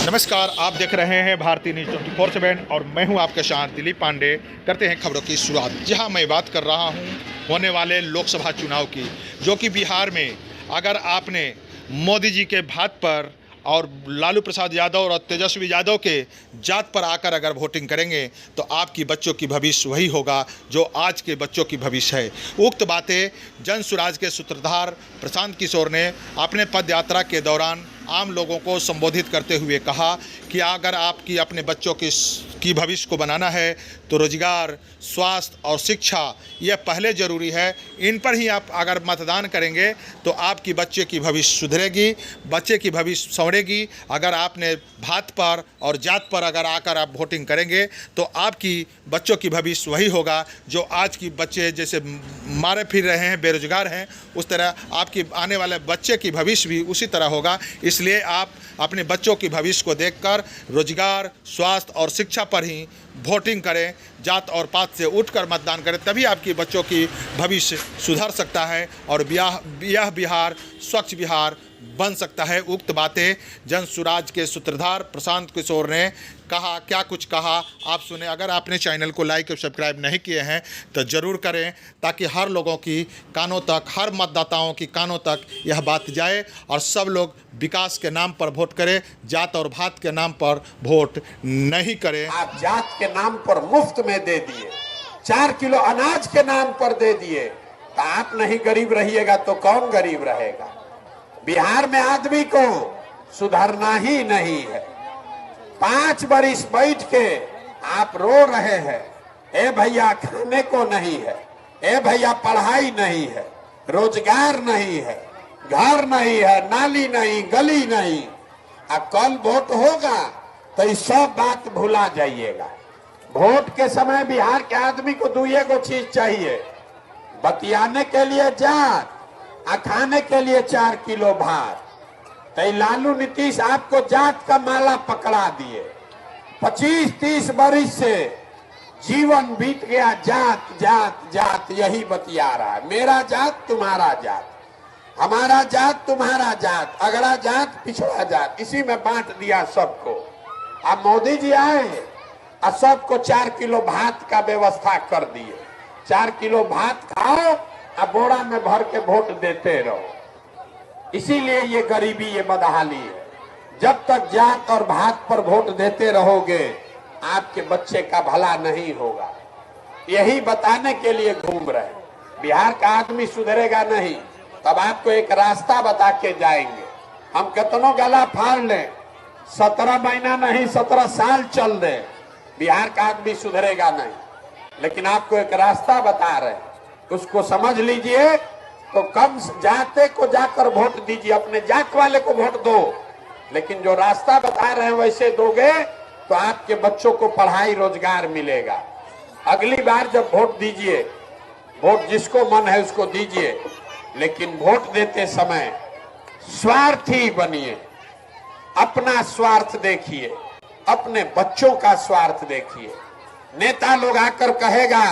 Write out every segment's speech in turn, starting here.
नमस्कार, आप देख रहे हैं भारतीय न्यूज़ 24/7 और मैं हूं आपके साथ दिलीप पांडे। करते हैं खबरों की शुरुआत। जहां मैं बात कर रहा हूं होने वाले लोकसभा चुनाव की, जो कि बिहार में अगर आपने मोदी जी के बात पर और लालू प्रसाद यादव और तेजस्वी यादव के जात पर आकर अगर वोटिंग करेंगे तो आपकी बच्चों की भविष्य वही होगा जो आज के बच्चों की भविष्य है। उक्त बातें जन सुराज के सूत्रधार प्रशांत किशोर ने अपने पद यात्रा के दौरान आम लोगों को संबोधित करते हुए कहा कि अगर आपकी अपने बच्चों की भविष्य को बनाना है तो रोजगार, स्वास्थ्य और शिक्षा यह पहले ज़रूरी है। इन पर ही आप अगर मतदान करेंगे तो आपकी बच्चे की भविष्य सुधरेगी, बच्चे की भविष्य संवरेगी। अगर आपने भात पर और जात पर अगर आकर आप वोटिंग करेंगे तो आपकी बच्चों की भविष्य वही होगा जो आज की बच्चे जैसे मारे फिर रहे हैं, बेरोजगार हैं, उस तरह आपकी आने वाले बच्चे की भविष्य भी उसी तरह होगा। इसलिए आप अपने बच्चों की भविष्य को देखकर रोजगार, स्वास्थ्य और शिक्षा पर ही वोटिंग करें। जात और पात से उठकर मतदान करें, तभी आपकी बच्चों की भविष्य सुधर सकता है और यह बिहार स्वच्छ बिहार बन सकता है। उक्त बातें जन सुराज के सूत्रधार प्रशांत किशोर ने कहा। क्या कुछ कहा आप सुने। अगर आपने चैनल को लाइक और सब्सक्राइब नहीं किए हैं तो ज़रूर करें, ताकि हर लोगों की कानों तक, हर मतदाताओं की कानों तक यह बात जाए और सब लोग विकास के नाम पर वोट करें, जात और भात के नाम पर वोट नहीं करें। आप जात के नाम पर मुफ्त में दे दिए, 4 किलो अनाज के नाम पर दे दिए, तो आप नहीं गरीब रहिएगा तो कौन गरीब रहेगा। बिहार में आदमी को सुधरना ही नहीं है। 5 बरिस बैठ के आप रो रहे हैं, ए भैया खाने को नहीं है, ए भैया पढ़ाई नहीं है, रोजगार नहीं है, घर नहीं है, नाली नहीं, गली नहीं। अब कल वोट होगा तो ये सब बात भुला जाइएगा। वोट के समय बिहार के आदमी को 2 चीज चाहिए, बतियाने के लिए जात, खाने के लिए 4 किलो भात। तो लालू नीतीश आपको जात का माला पकड़ा दिए। 25-30 बरिस से जीवन बीत गया जात जात जात, यही बतिया रहा है। मेरा जात तुम्हारा जात, हमारा जात तुम्हारा जात, अगला जात पिछड़ा जात, इसी में बांट दिया सबको। अब मोदी जी आए और सबको 4 किलो भात का व्यवस्था कर दिए। 4 किलो भात खाओ और बोरा में भर के वोट देते रहो। इसीलिए ये गरीबी, ये बदहाली है। जब तक जात और भात पर वोट देते रहोगे आपके बच्चे का भला नहीं होगा। यही बताने के लिए घूम रहे। बिहार का आदमी सुधरेगा नहीं, तब आपको एक रास्ता बता के जाएंगे। हम कितनों गला फाड़ लें, 17 महीना नहीं 17 साल चल दे, बिहार का आदमी सुधरेगा नहीं। लेकिन आपको एक रास्ता बता रहे, उसको समझ लीजिए। तो कम जाते को जाकर वोट दीजिए, अपने जात वाले को वोट दो, लेकिन जो रास्ता बता रहे हैं वैसे दोगे तो आपके बच्चों को पढ़ाई, रोजगार मिलेगा। अगली बार जब वोट दीजिए, वोट जिसको मन है उसको दीजिए, लेकिन वोट देते समय स्वार्थी बनिए। अपना स्वार्थ देखिए, अपने बच्चों का स्वार्थ देखिए। नेता लोग आकर कहेगा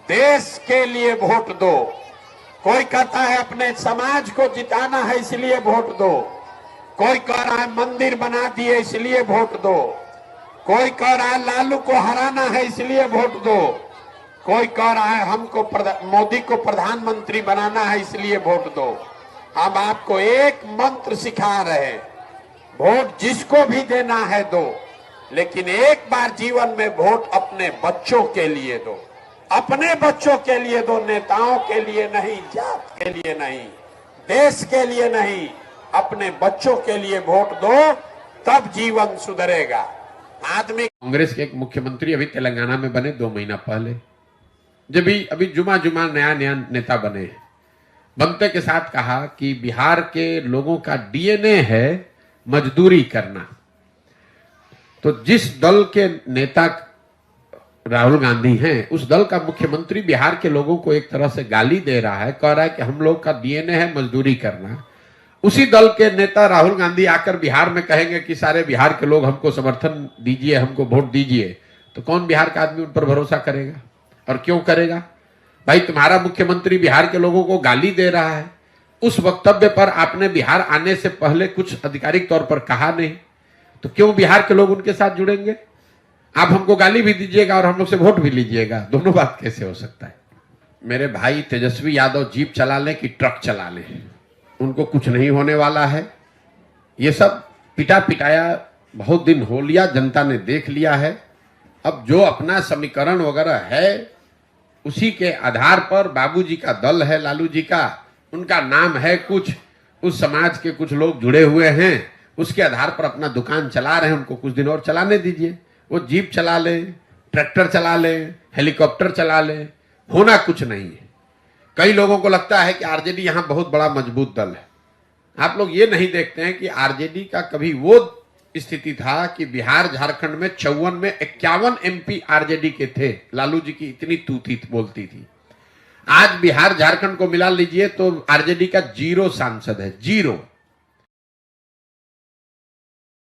देश के लिए वोट दो, कोई कहता है अपने समाज को जिताना है इसलिए वोट दो, कोई कह रहा है मंदिर बना दिए इसलिए वोट दो, कोई कह रहा है लालू को हराना है इसलिए वोट दो, कोई कह रहा है हमको मोदी को प्रधानमंत्री बनाना है इसलिए वोट दो। हम आपको एक मंत्र सिखा रहे हैं, वोट जिसको भी देना है दो, लेकिन एक बार जीवन में वोट अपने बच्चों के लिए दो। अपने बच्चों के लिए दो, नेताओं के लिए नहीं, जात के लिए नहीं, देश के लिए नहीं, अपने बच्चों के लिए वोट दो, तब जीवन सुधरेगा। आदमी कांग्रेस के एक मुख्यमंत्री अभी तेलंगाना में बने 2 महीना पहले, जब भी अभी जुमा नया नेता बने, बनते के साथ कहा कि बिहार के लोगों का डीएनए है मजदूरी करना। तो जिस दल के नेता राहुल गांधी हैं, उस दल का मुख्यमंत्री बिहार के लोगों को एक तरह से गाली दे रहा है, कह रहा है कि हम लोग का डीएनए है मजदूरी करना। उसी दल के नेता राहुल गांधी आकर बिहार में कहेंगे कि सारे बिहार के लोग हमको समर्थन दीजिए, हमको वोट दीजिए, तो कौन बिहार का आदमी उन पर भरोसा करेगा? और क्यों करेगा? भाई तुम्हारा मुख्यमंत्री बिहार के लोगों को गाली दे रहा है, उस वक्तव्य पर आपने बिहार आने से पहले कुछ आधिकारिक तौर पर कहा नहीं, तो क्यों बिहार के लोग उनके साथ जुड़ेंगे? आप हमको गाली भी दीजिएगा और हम लोग से वोट भी लीजिएगा, दोनों बात कैसे हो सकता है? मेरे भाई तेजस्वी यादव जीप चला लें कि ट्रक चला लें, उनको कुछ नहीं होने वाला है। ये सब पिटा पिटाया बहुत दिन हो लिया, जनता ने देख लिया है। अब जो अपना समीकरण वगैरह है उसी के आधार पर बाबूजी का दल है, लालू जी का, उनका नाम है कुछ, उस समाज के कुछ लोग जुड़े हुए हैं, उसके आधार पर अपना दुकान चला रहे हैं, उनको कुछ दिन और चलाने दीजिए। वो जीप चला ले, ट्रैक्टर चला ले, हेलीकॉप्टर चला ले, होना कुछ नहीं है। कई लोगों को लगता है कि आरजेडी यहां बहुत बड़ा मजबूत दल है। आप लोग ये नहीं देखते हैं कि आरजेडी का कभी वो स्थिति था कि बिहार झारखंड में 54 में 51 एमपी आरजेडी के थे। लालू जी की इतनी तूती बोलती थी। आज बिहार झारखंड को मिला लीजिए तो आरजेडी का 0 सांसद है, 0।